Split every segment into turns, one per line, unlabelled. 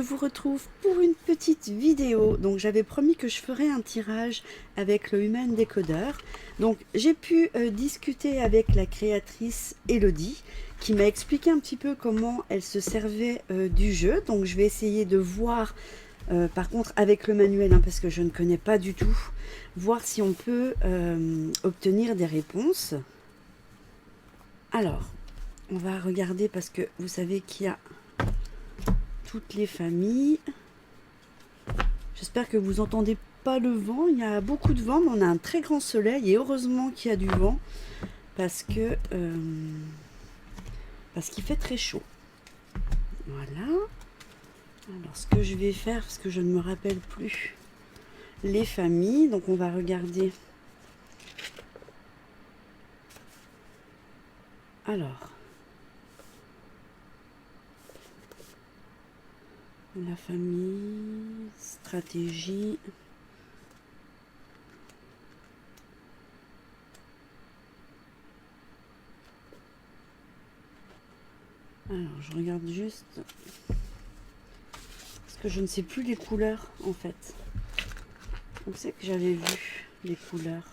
vous retrouve pour une petite vidéo. Donc j'avais promis que je ferais un tirage avec le Human Decoder. Donc j'ai pu discuter avec la créatrice Elodie qui m'a expliqué un petit peu comment elle se servait du jeu. Donc je vais essayer de voir, par contre avec le manuel, hein, parce que je ne connais pas du tout, voir si on peut obtenir des réponses. Alors, on va regarder parce que vous savez qu'il y a toutes les familles. J'espère que vous entendez pas le vent. Il y a beaucoup de vent, mais on a un très grand soleil et heureusement qu'il y a du vent parce que parce qu'il fait très chaud. Voilà. Alors ce que je vais faire, parce que je ne me rappelle plus les familles, donc on va regarder. Alors, la famille, stratégie. Alors, je regarde juste, parce que je ne sais plus les couleurs, en fait. On sait que j'avais vu les couleurs.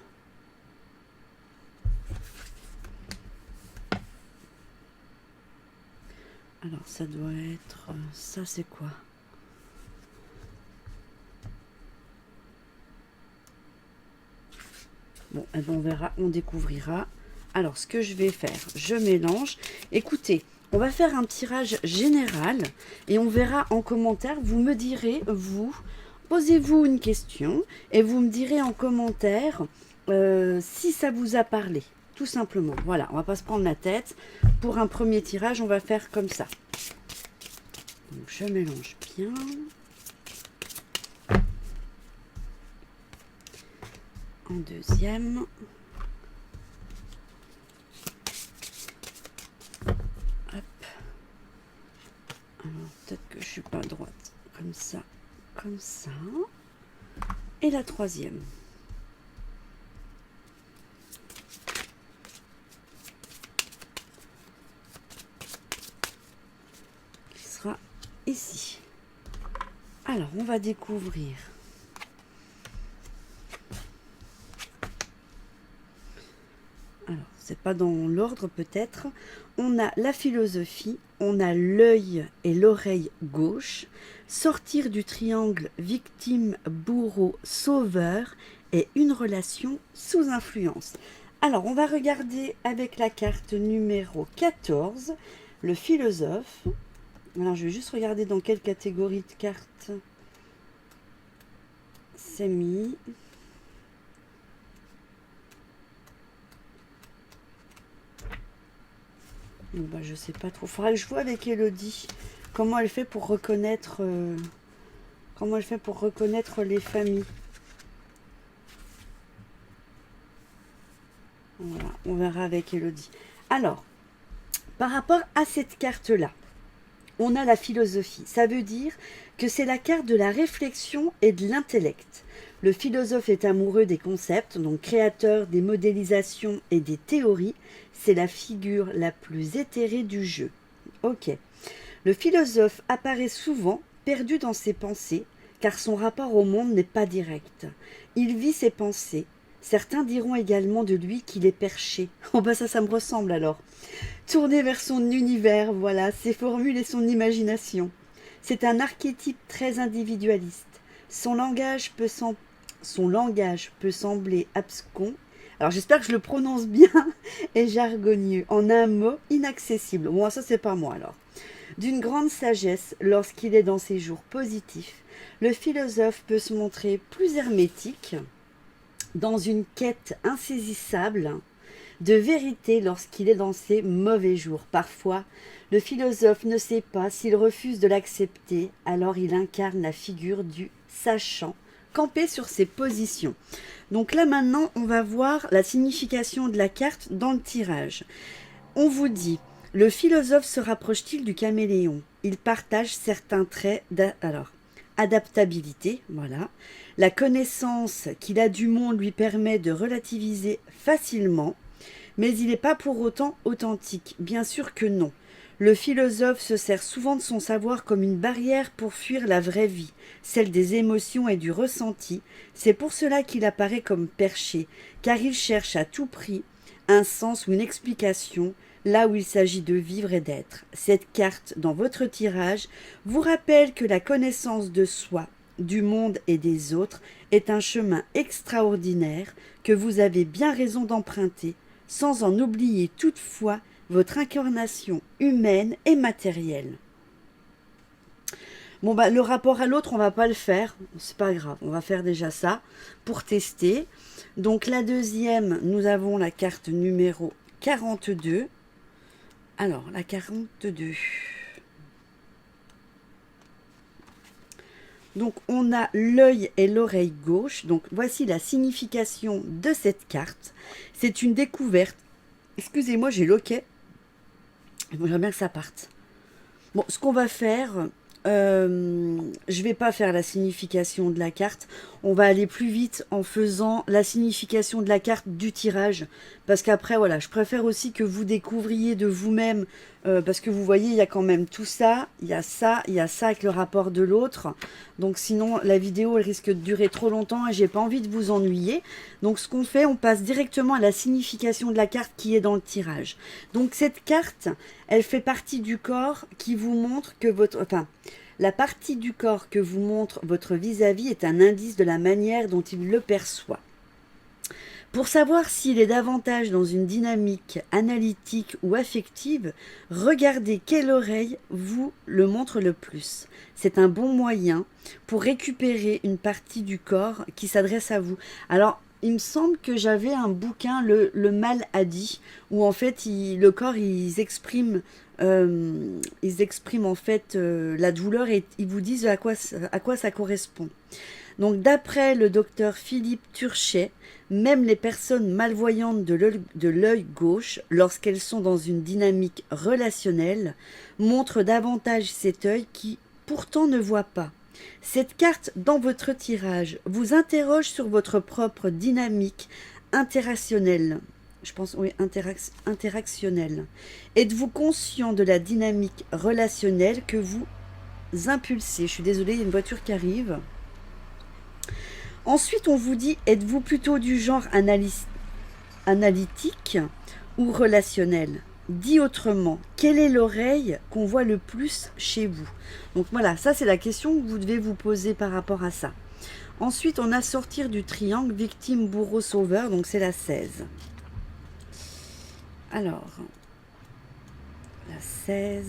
Alors, ça doit être... ça, c'est quoi? Bon, eh ben on verra, on découvrira. Alors, ce que je vais faire, je mélange. Écoutez, on va faire un tirage général et on verra en commentaire. Vous me direz, vous, posez-vous une question et vous me direz en commentaire si ça vous a parlé. Tout simplement. Voilà, on va pas se prendre la tête. Pour un premier tirage, on va faire comme ça. Donc, je mélange bien. En deuxième. Hop. Alors, peut-être que je suis pas droite. Comme ça. Comme ça. Et la troisième. Qui sera ici. Alors, on va découvrir. Alors, c'est pas dans l'ordre peut-être. On a la philosophie, on a l'œil et l'oreille gauche, sortir du triangle victime, bourreau, sauveur et une relation sous influence. Alors, on va regarder avec la carte numéro 14, le philosophe. Alors, je vais juste regarder dans quelle catégorie de cartes c'est mis. Bon, bah, je sais pas trop. Faudra que je vois avec Elodie comment elle fait pour reconnaître les familles. Voilà, on verra avec Elodie. Alors, par rapport à cette carte-là, on a la philosophie. Ça veut dire que c'est la carte de la réflexion et de l'intellect. Le philosophe est amoureux des concepts, donc créateur des modélisations et des théories. C'est la figure la plus éthérée du jeu. Ok. Le philosophe apparaît souvent perdu dans ses pensées, car son rapport au monde n'est pas direct. Il vit ses pensées. Certains diront également de lui qu'il est perché. Oh bah ça me ressemble alors. Tourné vers son univers, voilà, ses formules et son imagination. C'est un archétype très individualiste. Son langage peut sembler abscon. Alors j'espère que je le prononce bien et jargonieux. En un mot, inaccessible. Bon, ça c'est pas moi alors. D'une grande sagesse lorsqu'il est dans ses jours positifs, le philosophe peut se montrer plus hermétique dans une quête insaisissable de vérité lorsqu'il est dans ses mauvais jours. Parfois, le philosophe ne sait pas s'il refuse de l'accepter, alors il incarne la figure du sachant, campé sur ses positions. Donc là maintenant, on va voir la signification de la carte dans le tirage. On vous dit, le philosophe se rapproche-t-il du caméléon? Il partage certains traits adaptabilité, voilà. La connaissance qu'il a du monde lui permet de relativiser facilement, mais il n'est pas pour autant authentique. Bien sûr que non. Le philosophe se sert souvent de son savoir comme une barrière pour fuir la vraie vie, celle des émotions et du ressenti. C'est pour cela qu'il apparaît comme perché, car il cherche à tout prix un sens ou une explication, là où il s'agit de vivre et d'être. Cette carte, dans votre tirage, vous rappelle que la connaissance de soi, du monde et des autres est un chemin extraordinaire que vous avez bien raison d'emprunter, sans en oublier toutefois votre incarnation humaine et matérielle. Bon, bah, le rapport à l'autre, on va pas le faire. C'est pas grave. On va faire déjà ça pour tester. Donc, la deuxième, nous avons la carte numéro 42. Alors, la 42. Donc, on a l'œil et l'oreille gauche. Donc, voici la signification de cette carte. C'est une découverte. Excusez-moi, j'ai loquet. J'aimerais bien que ça parte. Bon, ce qu'on va faire, je vais pas faire la signification de la carte. On va aller plus vite en faisant la signification de la carte du tirage. Parce qu'après, voilà, je préfère aussi que vous découvriez de vous-même. Parce que vous voyez, il y a quand même tout ça. Il y a ça avec le rapport de l'autre. Donc sinon, la vidéo, elle risque de durer trop longtemps et j'ai pas envie de vous ennuyer. Donc ce qu'on fait, on passe directement à la signification de la carte qui est dans le tirage. Donc cette carte, elle fait partie du corps qui vous montre que votre... Enfin, la partie du corps que vous montre votre vis-à-vis est un indice de la manière dont il le perçoit. Pour savoir s'il est davantage dans une dynamique analytique ou affective, regardez quelle oreille vous le montre le plus. C'est un bon moyen pour récupérer une partie du corps qui s'adresse à vous. Alors, il me semble que j'avais un bouquin, le mal a dit, où en fait, le corps, ils expriment en fait la douleur et ils vous disent à quoi ça correspond. Donc, d'après le docteur Philippe Turchet, même les personnes malvoyantes de l'œil gauche, lorsqu'elles sont dans une dynamique relationnelle, montrent davantage cet œil qui pourtant ne voit pas. Cette carte dans votre tirage vous interroge sur votre propre dynamique interactionnelle. Je pense, oui, interactionnelle. Êtes-vous conscient de la dynamique relationnelle que vous impulsez? Je suis désolée, il y a une voiture qui arrive. Ensuite, on vous dit, êtes-vous plutôt du genre analytique ou relationnel? Dit autrement, quelle est l'oreille qu'on voit le plus chez vous? Donc voilà, ça c'est la question que vous devez vous poser par rapport à ça. Ensuite, on a sortir du triangle victime, bourreau, sauveur, donc c'est la 16. Alors, la 16.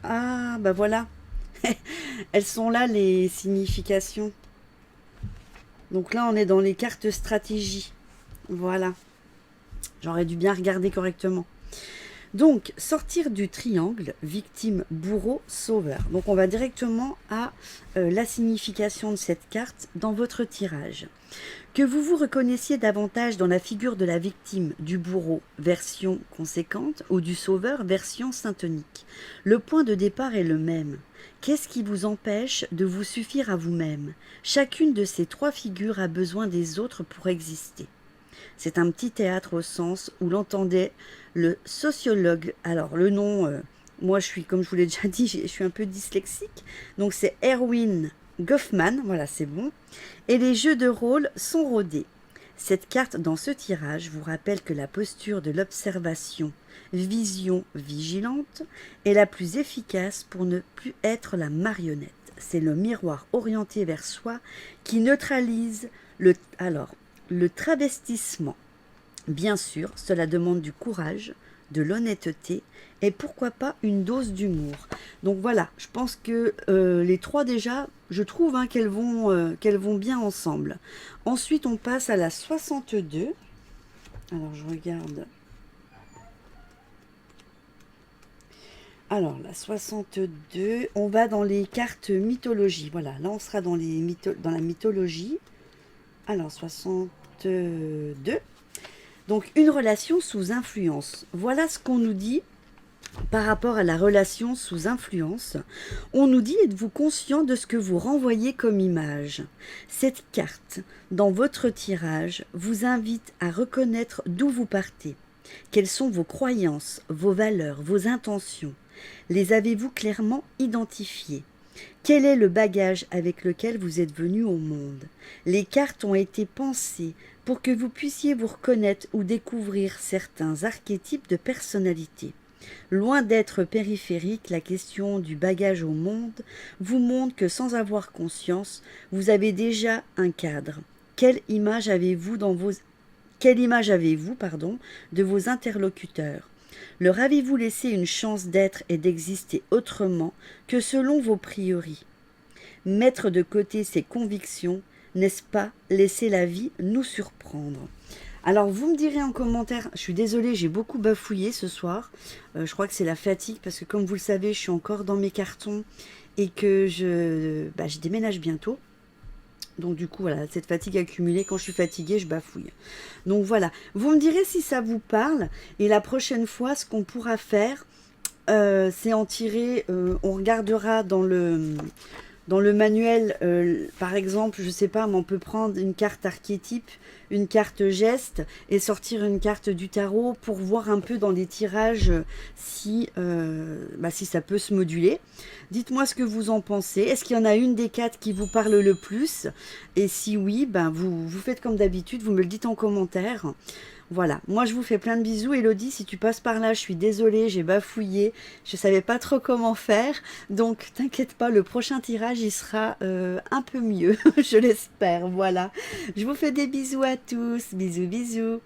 Ah, bah voilà. Elles sont là, les significations. Donc là, on est dans les cartes stratégie. Voilà. J'aurais dû bien regarder correctement. Donc, sortir du triangle, victime, bourreau, sauveur. Donc, on va directement à la signification de cette carte dans votre tirage. Que vous vous reconnaissiez davantage dans la figure de la victime, du bourreau, version conséquente, ou du sauveur, version syntonique. Le point de départ est le même. Qu'est-ce qui vous empêche de vous suffire à vous-même? Chacune de ces trois figures a besoin des autres pour exister. C'est un petit théâtre au sens où l'entendait le sociologue. Alors, le nom, moi, je suis, comme je vous l'ai déjà dit, je suis un peu dyslexique. Donc, c'est Erwin Goffman. Voilà, c'est bon. Et les jeux de rôle sont rodés. Cette carte, dans ce tirage, vous rappelle que la posture de l'observation, vision vigilante, est la plus efficace pour ne plus être la marionnette. C'est le miroir orienté vers soi qui neutralise le travestissement. Bien sûr, cela demande du courage, de l'honnêteté et pourquoi pas une dose d'humour. Donc voilà, je pense que les trois déjà, je trouve qu'elles vont bien ensemble. Ensuite, on passe à la 62. Alors, je regarde. Alors, la 62, on va dans les cartes mythologie. Voilà, là, on sera dans la mythologie. Alors, 62. Donc, une relation sous influence. Voilà ce qu'on nous dit par rapport à la relation sous influence. On nous dit, êtes-vous conscient de ce que vous renvoyez comme image? Cette carte, dans votre tirage, vous invite à reconnaître d'où vous partez. Quelles sont vos croyances, vos valeurs, vos intentions? Les avez-vous clairement identifiées? Quel est le bagage avec lequel vous êtes venu au monde? Les cartes ont été pensées pour que vous puissiez vous reconnaître ou découvrir certains archétypes de personnalité. Loin d'être périphérique, la question du bagage au monde vous montre que sans avoir conscience, vous avez déjà un cadre. Quelle image avez-vous de vos interlocuteurs? Leur avez-vous laissé une chance d'être et d'exister autrement que selon vos priori? Mettre de côté ses convictions, n'est-ce pas laisser la vie nous surprendre? Alors vous me direz en commentaire, je suis désolée, j'ai beaucoup bafouillé ce soir, je crois que c'est la fatigue parce que comme vous le savez, je suis encore dans mes cartons et que je déménage bientôt. Donc du coup, voilà, cette fatigue accumulée, quand je suis fatiguée, je bafouille. Donc voilà, vous me direz si ça vous parle. Et la prochaine fois, ce qu'on pourra faire, c'est en tirer, on regardera dans le manuel, par exemple, je sais pas, mais on peut prendre une carte archétype, une carte geste et sortir une carte du tarot pour voir un peu dans les tirages si ça peut se moduler. Dites-moi ce que vous en pensez. Est-ce qu'il y en a une des quatre qui vous parle le plus? Et si oui, vous faites comme d'habitude, vous me le dites en commentaire. Voilà, moi je vous fais plein de bisous. Elodie, si tu passes par là, je suis désolée, j'ai bafouillé, je savais pas trop comment faire. Donc t'inquiète pas, le prochain tirage, il sera un peu mieux, je l'espère. Voilà, je vous fais des bisous à tous, bisous bisous.